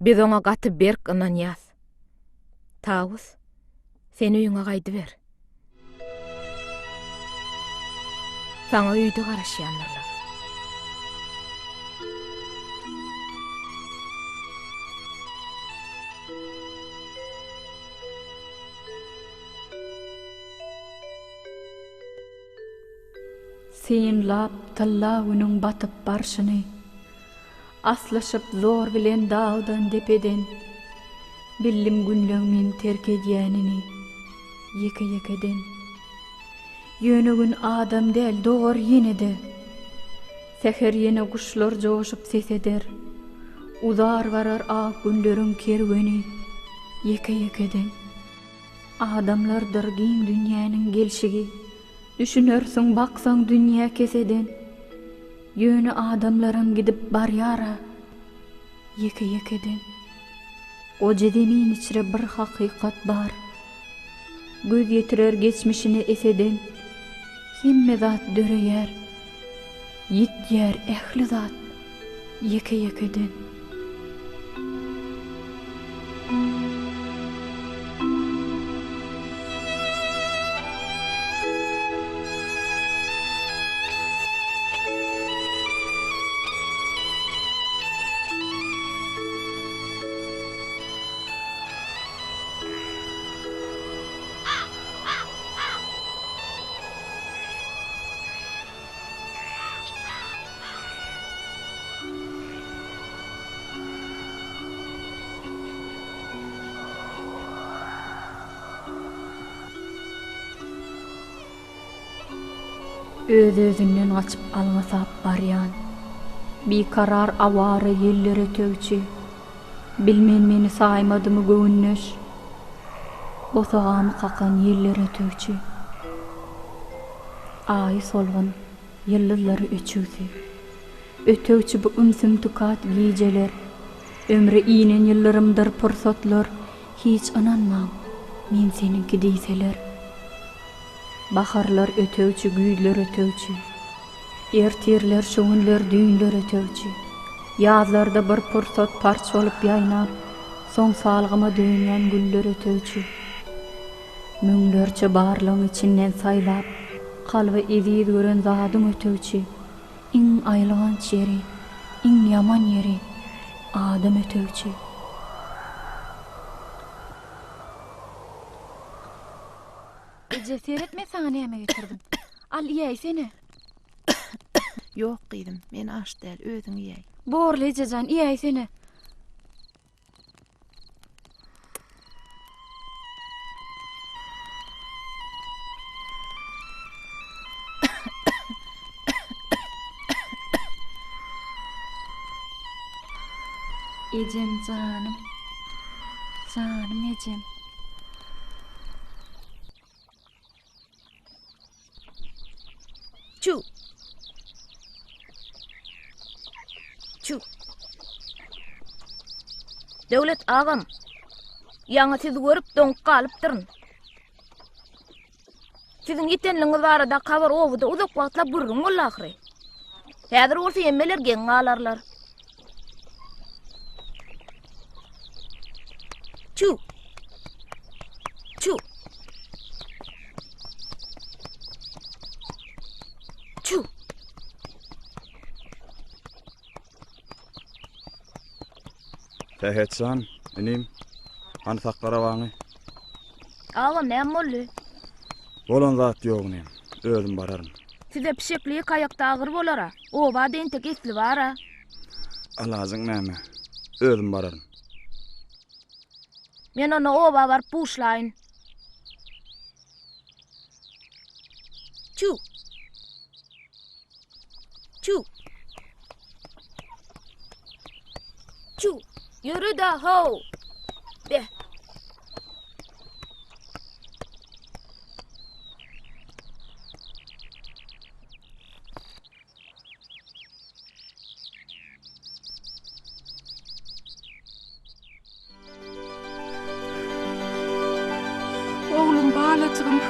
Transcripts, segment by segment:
Biz ona gaty berk anan ýaz. Tawus, seni öýüňe gaýdy ber. Saňa öýde garaşýanlar. Sen lap talla günüň batyp barşyny, aslaşyp zor bilen dağdan depeden, billim günlüğümün terk edýänini, ýeke-ýekeden. Ýönügün adam däl doğar ýene-de, seher ýene guşlar joşup ses eder, uzar barar ak günleriň kerweni, ýeke-ýekeden. Adamlardyr giň dünýäniň gelşigi, düşünersiň baksaň dünýä keseden, ýöne adamlaryň gidip barýara, ýeke-ýekeden. O jedemin içre bir hakykat bar, göz ýetirer geçmişini eseden, hemme zat döreýär, ýitýär ähli zat, ýeke-ýekeden. Öz-özünden açıp almasap baryan, bir karar avara yellere töwçi, bilmen meni saymadymy göwnüş, bosagamy kakan yellere töwçi. Ay solgun, yıldızları ötöwçi bu ümsüm tukat gijeler, ömre inen yıllarımdır pursatlar, hiç ananmam, men seninki diýseler. Baharlar ötöwçi, güýler ötöwçi, ertirler, şoňunlar, düýünler ötöwçi. Ýazlarda bir pursat parça bolup ýaýnap, soň salgyma döňýän güller ötöwçi. Müňlerçe barlygyň içinden saýlap, kalby eziz gören zadyň ötöwçi. Iň aýlygan ýeri, iň ýaman ýeri, adam ötöwçi. Seyretme sana näme getirdim. Al ýeý seni. Yok gyýdym, men aş däl, özüň ýeý. Borly ejejan, ýeý seni. Ejem canım. Canım ejem. Çu. Çu. Döwlet agam. Ýaňy siz görüp doňup galypdyryn. Siziň ýetenliňiz barada kabar owuda uzak wagtlap burun bolla ahry. Häzir bolsa emmeler geň alarlar. Çu. Çu. Çu. Tähetsan, inim, han sakkara waňy. Agam näme boldy? Bolan zat ýok nem, özüm bararym. Size pişekli kayakta ağır bolara. Oba deň tek esli bara. Alazyň näme? Özüm bararym. Men onu oba var puşlaýyn. Çu. Çu. Çu. Yürü da ho. De. Oğlum bağlatırım.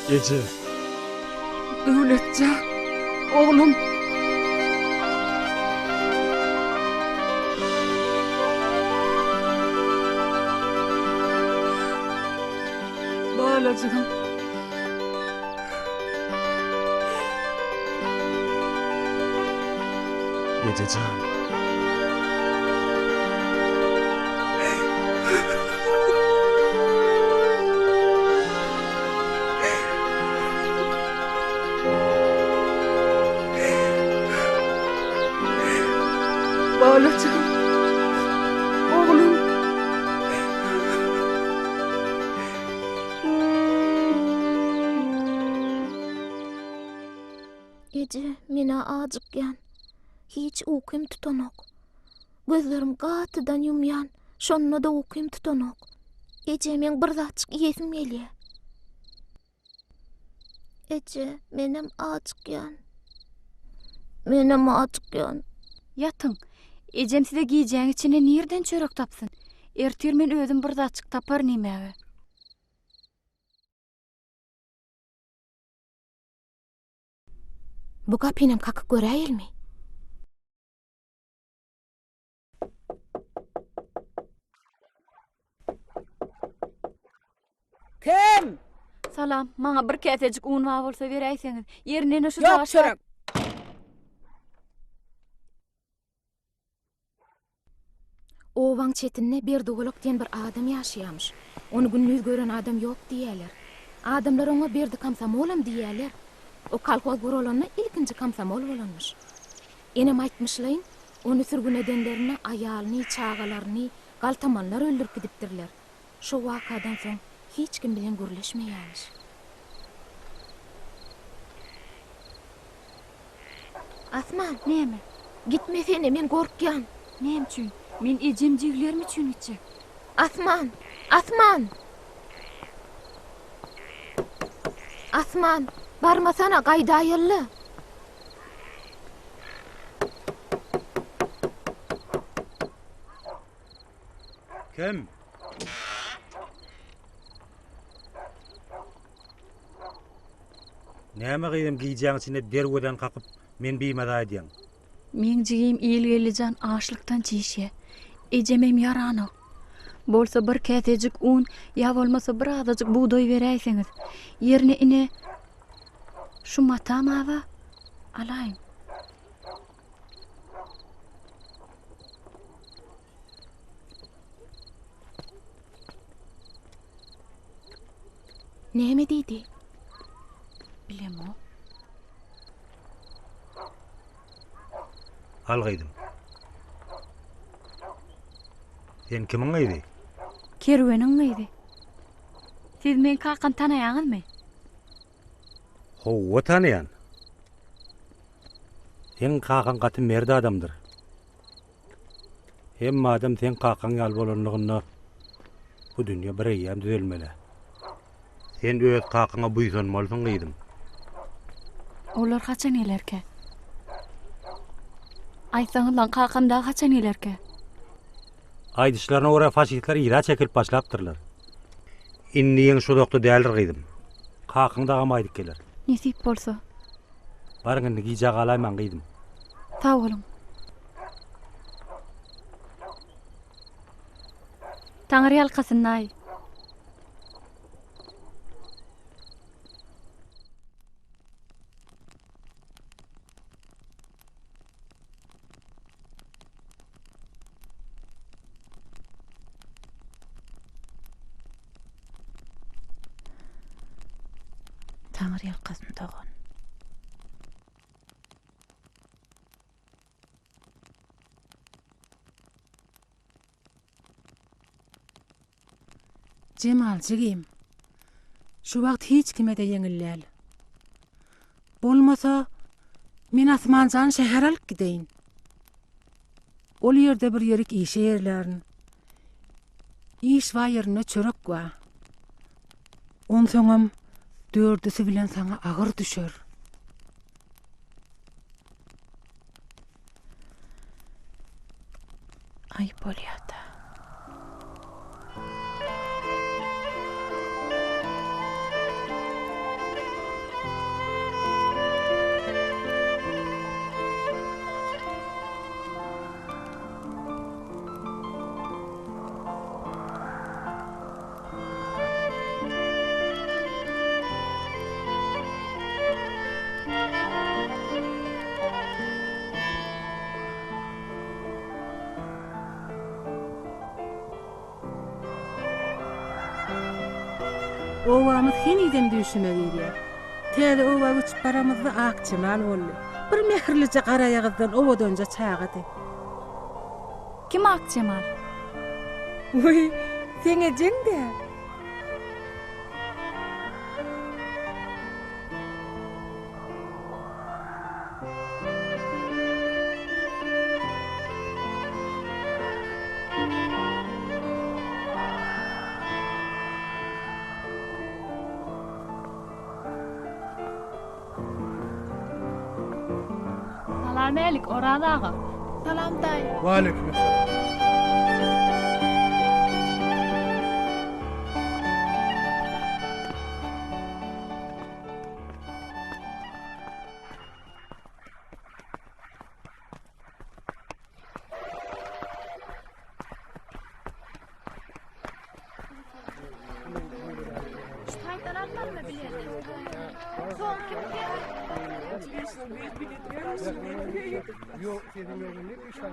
Ece. Döwletja, oglum. Balacığım. Ececan. Balacığım. Oglum. Ece, mena azıkken. Hiç uykym tutanok. Gözlerim gatydan yumyan, şonda da uykym tutanok. Ece, men bir zatçyk ýesim gelýär. Ece, menem azıkken. Menem azıkken. Yatyň. Ejem size giýjäň içine nerden çörek tapsyn? Ertir men özüm bir zatçyk tapar nimäge? Bu gapinem kakık göräýilmi? Kim? Salam, maňa bir käsejik un wa bolsa beräýseňiz. Ýerine şu Yok çörek. Owaň çetinde bir dogulak diýen bir adam ýaşaýarmyş. Onu gündüz gören adam ýok diýerler. Adamlar ona berdi komsomolam diýerler. O kalkoz gorolanyny ilkinji komsomol bolanmyş. Enem aýtmyşlaýyn, onu sürgün edenlerine aýalyny, çağalaryny, galtamanlar öldürüp gidipdirler. Şu wakadan soň hiç kim bilen gürleşmeýärmiş. Asman, Näme? gitmesene, men gorkýan. Näme üçin? Men ejem jiglerim üçin içe. Asman, Asman. Asman, barmasana gaýdaýylly. Kim? Näme gyýdym giýjäň içinde derweden kakyp men biýmada edýän. Men jigim ýel-ýelijan açlykdan çiýşe. Ejemem ýarany. Bolsa bir käsejik un, ýa bolmasa bir azajyk buğday beräýseňiz. Ýerine ine şu matamawa alaýyn. Näme diýdi? Bilemo. Al gyýdym. Sen kimiň gydy? Kerweniň gydy. Siz men kakan tanaýaňyzmy? Howa tanıyan. Sen kakan gaty merde adamdır. Hem madem sen kakan ýal bolanlygyny bu dünýä bir ýam düzelmeli. Sen öz kakana buýsanmalysyň gyýdym. Olar haçan elerke? Aýsaňyz lan kakanda haçan elerke? Aýdyşlaryna görä faşistler ýa çekilip başlapdyrlar. Inniň şu dokda dälir gyýdym. Kakanda gamaýdyk geler. Nesip bolsa. Barňyny giýjä galaýman gyýdym. Sag bolun. Taňry ýalkasyny. Taňry ýalkasyny tagan. Cemal jigim. Şu wagt hiç kime de yeňilläl. Bolmasa men Asmanjan şäher alyp gideýin. Ol ýerde bir ýerik işe ýerlerin. İş wa ýerine çörek wa. On soňam dördüsi bilen sana agyr düşer. Ay bolýarda. Ovamız heniden düşüme geliyor. Tele ova uçup baramızda akçamal oldu. Bir mehirlice qaraya kızdan ovadanca çağıdı. Kim Akçamal? Uy, sen ecen de. Salam elik Orhan ağa. Salam dayı. Aleykümselam.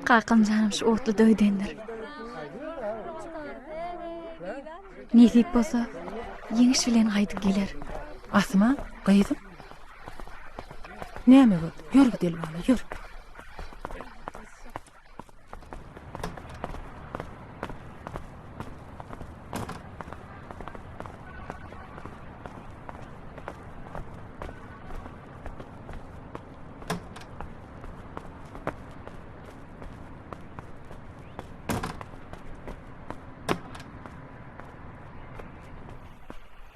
Qalqan canım şu otlu döydendir. Nesip bolsa, yeňiş bilen gaýdyp geler. Asma, qaydım. Näme bu? Yürü gidelim bana, yürü.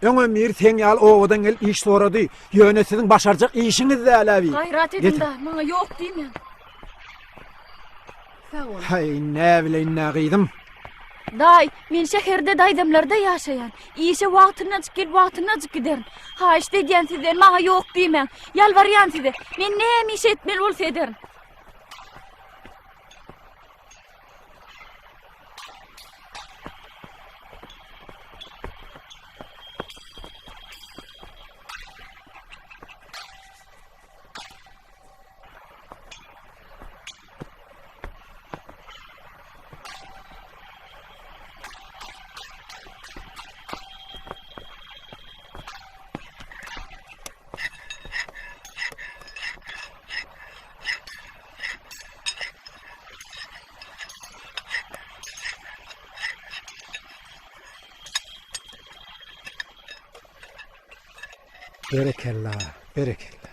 Öňe mir sen ýal owadan gel iş sorady. Ýöne sizin başarjak işiňiz däläbi. Gaýrat edin da, maňa ýok diýmen. Hay, näbile nägidim. Day, men şeherde daýdamlarda ýaşaýan. Işe wagtyna çykýar, wagtyna çykýar. Ha, işte diýen sizden maňa ýok diýmen. Ýalbarýan size. Men näme iş etmeli bolsa ederim. Berekella, berekella.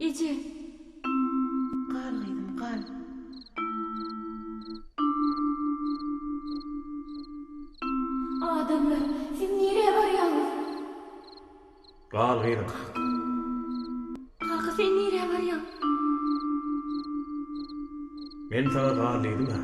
Ece. Qal gyzym, qal. Adamlar, siz nereye varıyorsunuz? Gal gyýdym. Kaka sen nereye varıyorsun? Men sana gal diýdim ha.